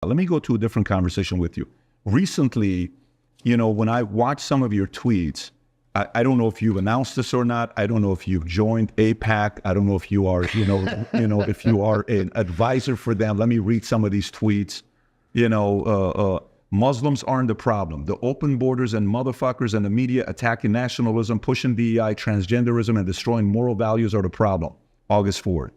But let me go to a different conversation with you. Recently, when I watch some of your tweets, I don't know if you've announced this or not. I don't know if you've joined AIPAC. I don't know if you are, if you are an advisor for them. Let me read some of these tweets. Muslims aren't the problem. The open borders and motherfuckers and the media attacking nationalism, pushing DEI, transgenderism, and destroying moral values are the problem. August 4th.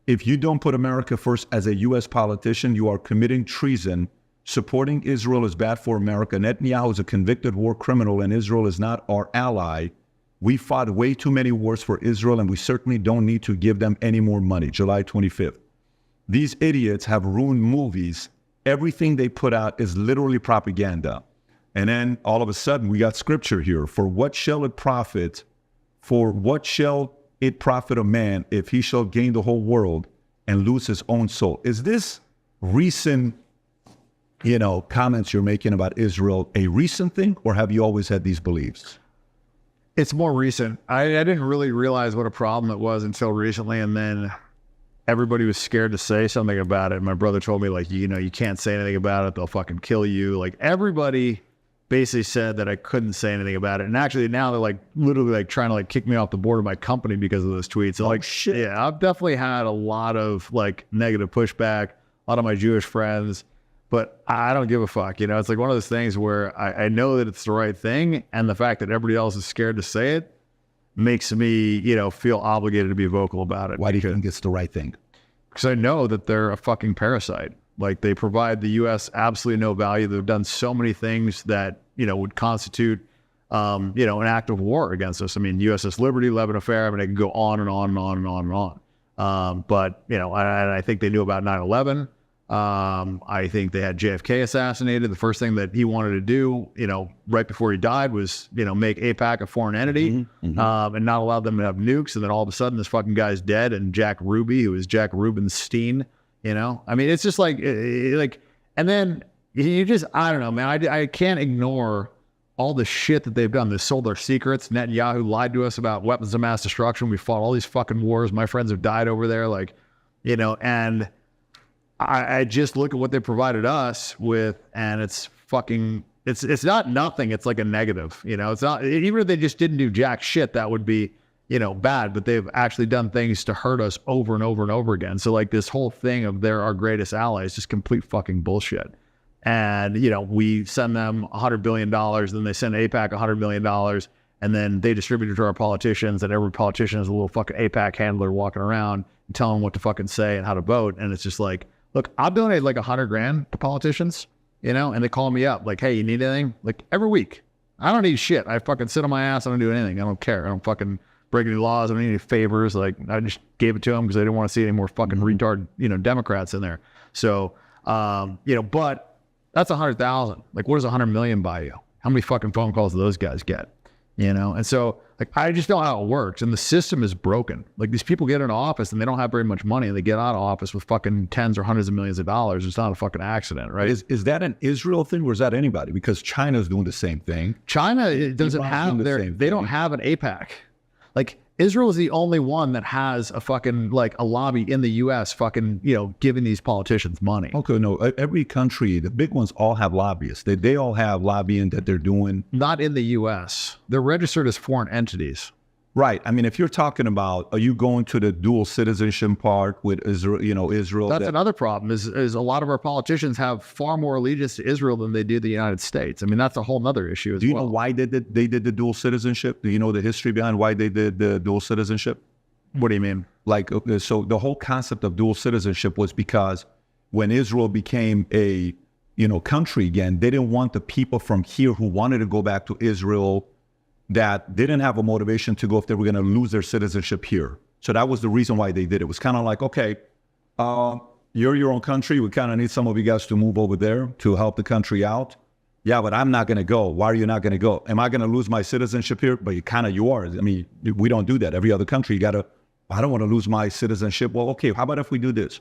If you don't put America first as a U.S. politician, you are committing treason. Supporting Israel is bad for America. Netanyahu is a convicted war criminal, and Israel is not our ally. We fought way too many wars for Israel, and we certainly don't need to give them any more money. July 25th. These idiots have ruined movies. Everything they put out is literally propaganda. And then all of a sudden, we got scripture here. For what shall it profit? For what shall it profit a man if he shall gain the whole world and lose his own soul? Is this recent comments you're making about Israel a recent thing, or have you always had these beliefs? It's more recent. I didn't really realize what a problem it was until recently, and then everybody was scared to say something about it. My brother told me, you can't say anything about it. They'll fucking kill you. Everybody basically said that I couldn't say anything about it. And actually now they're literally trying to kick me off the board of my company because of those tweets. So shit. Yeah, I've definitely had a lot of negative pushback, a lot of my Jewish friends. But I don't give a fuck. It's one of those things where I know that it's the right thing. And the fact that everybody else is scared to say it makes me, feel obligated to be vocal about it. Why do you think it's the right thing? Because I know that they're a fucking parasite. They provide the U.S. absolutely no value. They've done so many things that, would constitute, an act of war against us. I mean, USS Liberty, Lebanon Affair, it can go on and on and on and on and on. But, I think they knew about 9/11. I think they had JFK assassinated. The first thing that he wanted to do, right before he died was, make AIPAC a foreign entity, and not allow them to have nukes. And then all of a sudden this fucking guy's dead. And Jack Ruby, who is Jack Rubenstein, it's just and then you just, I don't know, man, I can't ignore all the shit that they've done. They sold their secrets. Netanyahu lied to us about weapons of mass destruction. We fought all these fucking wars. My friends have died over there. And I just look at what they provided us with, and it's fucking, it's not nothing. It's like a negative, it's not, even if they just didn't do jack shit, that would be, bad, but they've actually done things to hurt us over and over and over again. So this whole thing of they're our greatest ally is just complete fucking bullshit. And, we send them $100 billion, then they send AIPAC $100 million, and then they distribute it to our politicians, and every politician is a little fucking AIPAC handler walking around and telling them what to fucking say and how to vote. And it's just look, I'll donate $100,000 to politicians, and they call me up hey, you need anything? Every week. I don't need shit. I fucking sit on my ass. I don't do anything. I don't care. I don't fucking break any laws. I don't need any favors. I just gave it to them because I didn't want to see any more fucking retard, Democrats in there. So, but that's 100,000. What does 100 million buy you? How many fucking phone calls do those guys get? And so I just don't know how it works. And the system is broken. These people get into office and they don't have very much money, and they get out of office with fucking tens or hundreds of millions of dollars. It's not a fucking accident, right? Is that an Israel thing, or is that anybody? Because China's doing the same thing. China doesn't have they don't have an AIPAC. Israel is the only one that has a fucking a lobby in the U.S. fucking giving these politicians money. Okay, no, every country, the big ones all have lobbyists. They all have lobbying that they're doing. Not in the U.S. They're registered as foreign entities. Right. I mean, if you're talking about, are you going to the dual citizenship part with Israel? Israel. That's another problem. Is a lot of our politicians have far more allegiance to Israel than they do the United States. I mean, that's a whole nother issue as well. Do you know why they did the dual citizenship? Do you know the history behind why they did the dual citizenship? What do you mean? So the whole concept of dual citizenship was because when Israel became a country again, they didn't want the people from here who wanted to go back to Israel that didn't have a motivation to go if they were going to lose their citizenship here. So that was the reason why they did it. It was kind of okay, you're your own country. We kind of need some of you guys to move over there to help the country out. Yeah, but I'm not going to go. Why are you not going to go? Am I going to lose my citizenship here? But you are. I mean, we don't do that. Every other country, I don't want to lose my citizenship. Well, okay, how about if we do this?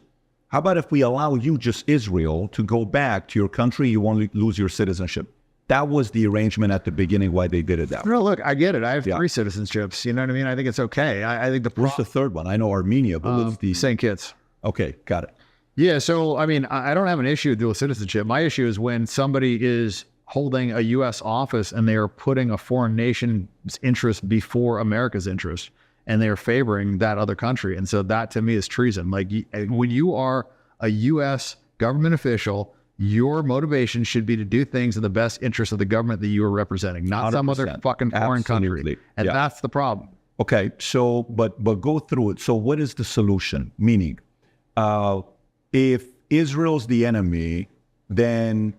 How about if we allow you, just Israel, to go back to your country, you won't lose your citizenship? That was the arrangement at the beginning why they did it that way. No, look, I get it. I have 3 citizenships. You know what I mean? I think it's okay. I think what's the third one? I know Armenia, but what's the... St. Kitts. Okay, got it. Yeah. So, I mean, I don't have an issue with dual citizenship. My issue is when somebody is holding a U.S. office and they are putting a foreign nation's interest before America's interest, and they are favoring that other country. And so that to me is treason. Like when you are a U.S. government official, your motivation should be to do things in the best interest of the government that you are representing, not some other 100%. fucking foreign country. Absolutely. And Yeah. that's the problem. Okay, so but go through it. So what is the solution? Meaning, if Israel's the enemy, then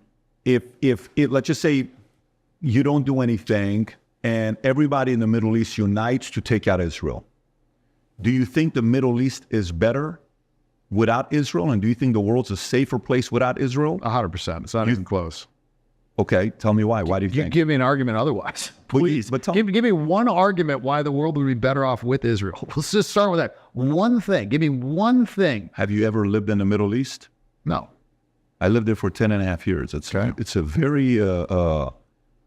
if let's just say you don't do anything and everybody in the Middle East unites to take out Israel, do you think the Middle East is better without Israel? And do you think the world's a safer place without Israel? 100%. It's not even close. Okay, tell me why. Why do you You think? give me an argument otherwise, please. but tell- give me one argument why the world would be better off with Israel. Let's just start with that. One thing. Give me one thing. Have you ever lived in the Middle East? No. I lived there for 10 and a half years. It's a very,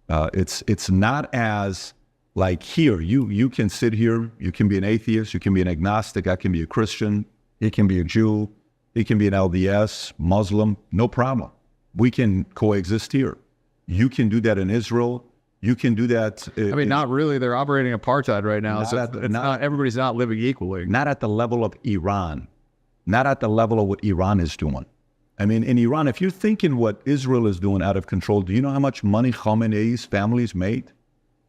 it's not as like here. You can sit here, you can be an atheist, you can be an agnostic, I can be a Christian, he can be a Jew, he can be an LDS, Muslim, no problem. We can coexist here. You can do that in Israel. You can do that. I mean, not really. They're operating apartheid right now. So everybody's not living equally. Not at the level of Iran. Not at the level of what Iran is doing. I mean, in Iran, if you're thinking what Israel is doing out of control, do you know how much money Khamenei's families made?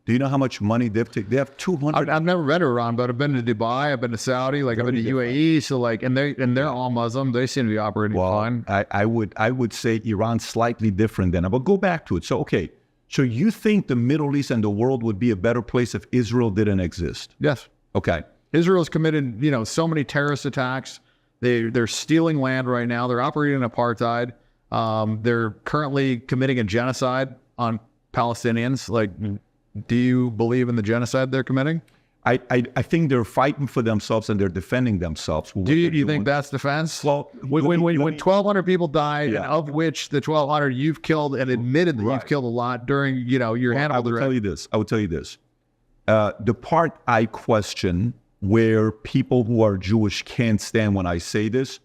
Do you know how much money they've taken? They have 200. I've never been to Iran, but I've been to Dubai, I've been to Saudi, like I've been to UAE. So like, and they're all Muslim. They seem to be operating fine. I would say Iran's slightly different than, but go back to it. So, okay. So you think the Middle East and the world would be a better place if Israel didn't exist? Yes. Okay. Israel's committed, so many terrorist attacks. They're stealing land right now. They're operating in apartheid. They're currently committing a genocide on Palestinians. Like, do you believe in the genocide they're committing? I think they're fighting for themselves and they're defending themselves. Do you think that's defense? Well, when 1,200 people died, and of which the 1,200 you've killed, and admitted that you've killed a lot during, your Hannibal. I will tell you this. The part I question where people who are Jewish can't stand when I say this,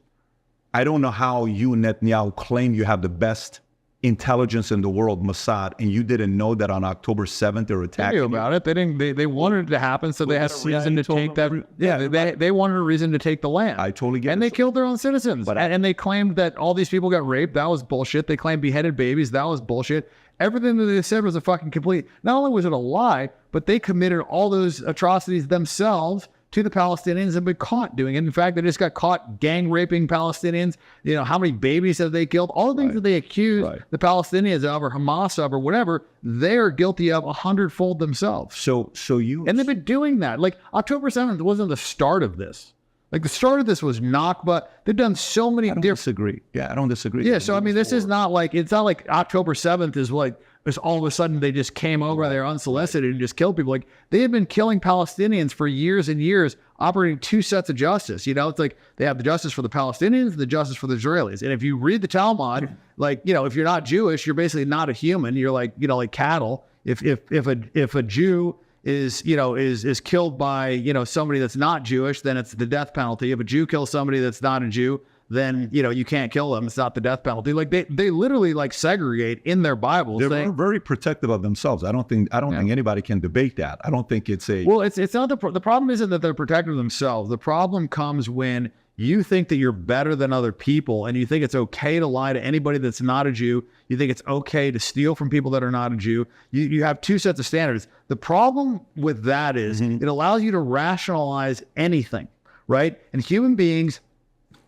I don't know how you, Netanyahu, claim you have the best intelligence in the world, Mossad, and you didn't know that on October 7th they're attacking. They knew about it. They didn't. They wanted it to happen, so they had a reason to take that. Yeah, they wanted a reason to take the land. I totally get it. And they killed their own citizens. And they claimed that all these people got raped. That was bullshit. They claimed beheaded babies. That was bullshit. Everything that they said was a fucking complete. Not only was it a lie, but they committed all those atrocities themselves to the Palestinians and been caught doing it. In fact, they just got caught gang raping Palestinians. How many babies have they killed? All the things that they accuse the Palestinians of or Hamas of or whatever, they're guilty of 100-fold themselves. And they've been doing that. Like October 7th wasn't the start of this. Like the start of this was Nakba. They've done so many different. Disagree. Yeah, I don't disagree. Yeah, so I mean, this is not like, it's not like October 7th is like, it's all of a sudden they just came over there unsolicited and just killed people. Like they had been killing Palestinians for years and years, operating two sets of justice. It's like they have the justice for the Palestinians and the justice for the Israelis. And if you read the Talmud, like, if you're not Jewish, you're basically not a human. You're like, like cattle. If a Jew is killed by, somebody that's not Jewish, then it's the death penalty. If a Jew kills somebody that's not a Jew, then, you can't kill them. It's not the death penalty. Like they literally like segregate in their Bible. They're very protective of themselves. I don't think anybody can debate that. I don't think it's a. Well, it's not the problem isn't that they're protective of themselves. The problem comes when you think that you're better than other people and you think it's okay to lie to anybody that's not a Jew. You think it's okay to steal from people that are not a Jew. You have two sets of standards. The problem with that is it allows you to rationalize anything, right? And human beings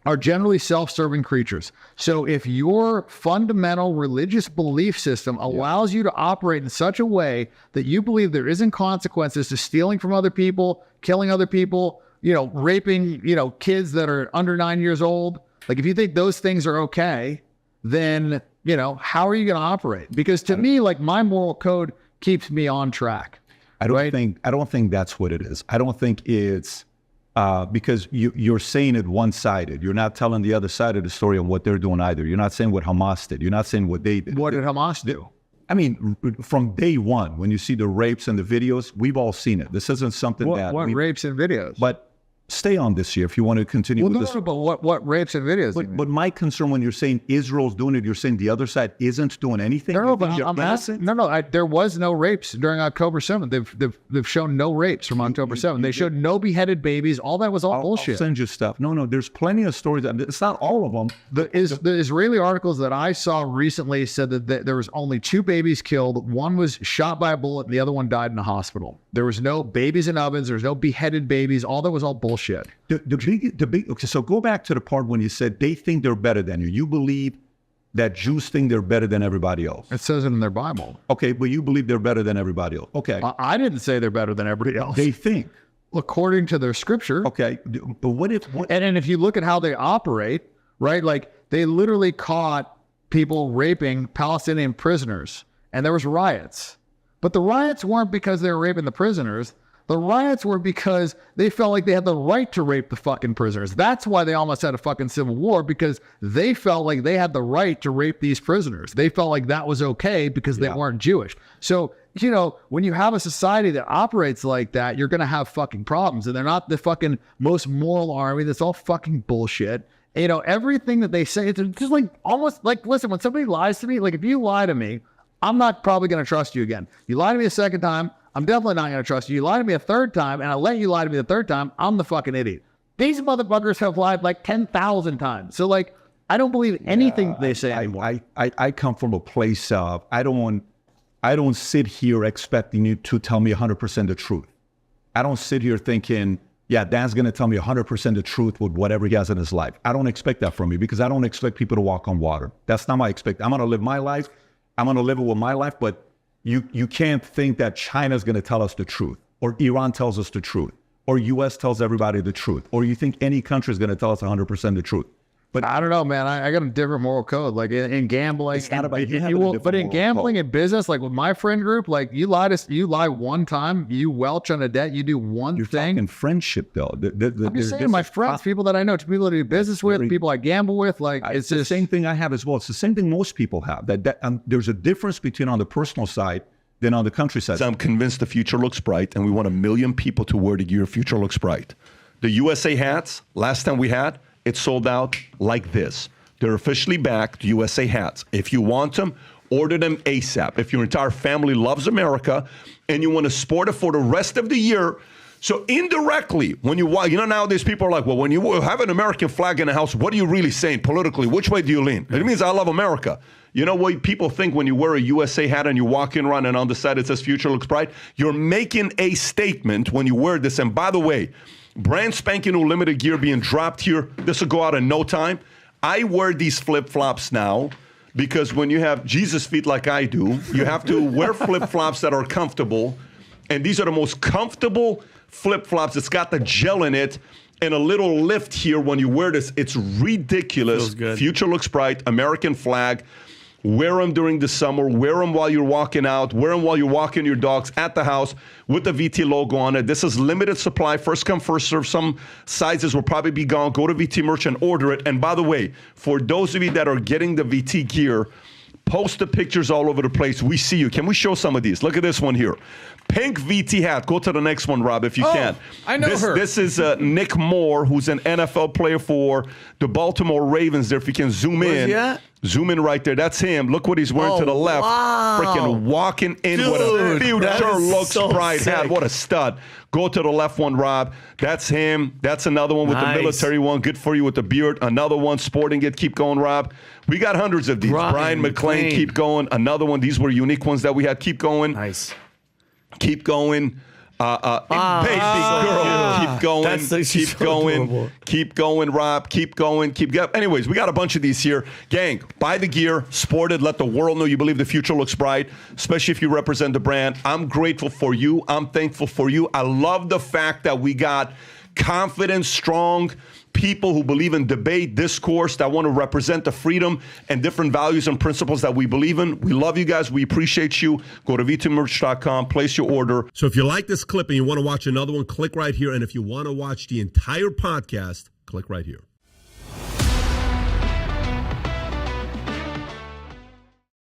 are generally self-serving creatures. So if your fundamental religious belief system allows you to operate in such a way that you believe there isn't consequences to stealing from other people, killing other people, raping, kids that are under 9 years old, like if you think those things are okay, then, how are you going to operate? Because to me, like my moral code keeps me on track. I don't think that's what it is. I don't think it's because you're saying it one-sided. You're not telling the other side of the story of what they're doing either. You're not saying what Hamas did. You're not saying what they did. What did Hamas do? I mean, from day one, when you see the rapes and the videos, we've all seen it. This isn't something What rapes and videos? But stay on this here if you want to continue Well, with no, this. no, but what rapes and videos? But my concern when you're saying Israel's doing it, you're saying the other side isn't doing anything. No, You but think they're I'm innocent? asking. No. There was no rapes during October 7th. They've shown no rapes from October 7th. They showed no beheaded babies. All that was all bullshit. I'll send you stuff. No, there's plenty of stories. It's not all of them. The Israeli articles that I saw recently said that there was only 2 babies killed. One was shot by a bullet, and the other one died in a hospital. There was no babies in ovens. There was no beheaded babies. All that was all bullshit. The big. Okay, so go back to the part when you said they think they're better than you. You believe that Jews think they're better than everybody else. It says it in their Bible. Okay, but you believe they're better than everybody else. Okay, I didn't say they're better than everybody else. they think. According to their scripture. Okay, but what if? And if you look at how they operate, right? Like they literally caught people raping Palestinian prisoners, and there was riots. But the riots weren't because they were raping the prisoners. The riots were because they felt like they had the right to rape the fucking prisoners. That's why they almost had a fucking civil war, because they felt like they had the right to rape these prisoners. They felt like that was okay because they weren't Jewish. So, you know, when you have a society that operates like that, you're going to have fucking problems. And they're not the fucking most moral army. That's all fucking bullshit. And, you know, everything that they say, it's just like almost like, listen, when somebody lies to me, like if you lie to me, I'm not probably going to trust you again. You lie to me a second time, I'm definitely not going to trust you. You lie to me a third time, and I let you lie to me the third time, I'm the fucking idiot. These motherfuckers have lied like 10,000 times. So, like, I don't believe anything they say anymore. I come from a place of I don't sit here expecting you to tell me 100% the truth. I don't sit here thinking, yeah, Dan's going to tell me 100% the truth with whatever he has in his life. I don't expect that from you because I don't expect people to walk on water. That's not my expectation. I'm going to live my life. I'm going to live it with my life, but you can't think that China's going to tell us the truth, or Iran tells us the truth, or U.S. tells everybody the truth, or you think any country is going to tell us 100% the truth. But I don't know, man. I got a different moral code. Like in gambling, It's not about but in gambling and business, like with my friend group, like you lie one time, you welch on a debt, you do one thing. In friendship, though, I'm just saying, my friends, people that I know, people that I do business with, people I gamble with, like it's the same thing I have as well. It's the same thing most people have. There's a difference between on the personal side than on the countryside. I'm convinced the future looks bright, and we want 1 million people to wear the gear future looks bright. The USA hats, last time we had, it sold out like this. They're officially back, the USA hats. If you want them, order them ASAP. If your entire family loves America and you want to sport it for the rest of the year, so indirectly, when you nowadays people are like, well, when you have an American flag in the house, what are you really saying politically? Which way do you lean? It means I love America. You know what people think when you wear a USA hat and you're walking around and on the side it says future looks bright? You're making a statement when you wear this. And by the way, brand spanking new limited gear being dropped here. This will go out in no time. I wear these flip-flops now because when you have Jesus feet like I do, you have to wear flip-flops that are comfortable. And these are the most comfortable flip-flops. It's got the gel in it and a little lift here when you wear this. It's ridiculous. Feels good. Future looks bright. American flag. Wear them during the summer. Wear them while you're walking out. Wear them while you're walking your dogs at the house with the VT logo on it. This is limited supply. First come, first serve. Some sizes will probably be gone. Go to VT Merch and order it. And by the way, for those of you that are getting the VT gear, post the pictures all over the place. We see you. Can we show some of these? Look at this one here. Pink VT hat. Go to the next one, Rob, if you can. I know her. This is Nick Moore, who's an NFL player for the Baltimore Ravens there. If you can zoom Where's in. he at? Zoom in right there. That's him. Look what he's wearing to the left. Wow. Freaking walking in with a Dude, that future is looks so bright hat. sick. What a stud. Go to the left one, Rob. That's him. That's another one with Nice. the military one. Good for you with the beard. Another one sporting it. Keep going, Rob. We got hundreds of these. Brian McClain, keep going. Another one. These were unique ones that we had. Keep going. Nice. Keep going. Baby girl, keep going. That's she's keep so going. adorable. Keep going, Rob. Keep going. Keep going. Anyways, we got a bunch of these here. Gang, buy the gear, sport it, let the world know you believe the future looks bright, especially if you represent the brand. I'm grateful for you. I'm thankful for you. I love the fact that we got confident, strong people who believe in debate, discourse, that want to represent the freedom and different values and principles that we believe in. We love you guys. We appreciate you. Go to v2merch.com, place your order. So if you like this clip and you want to watch another one, click right here. And if you want to watch the entire podcast, click right here.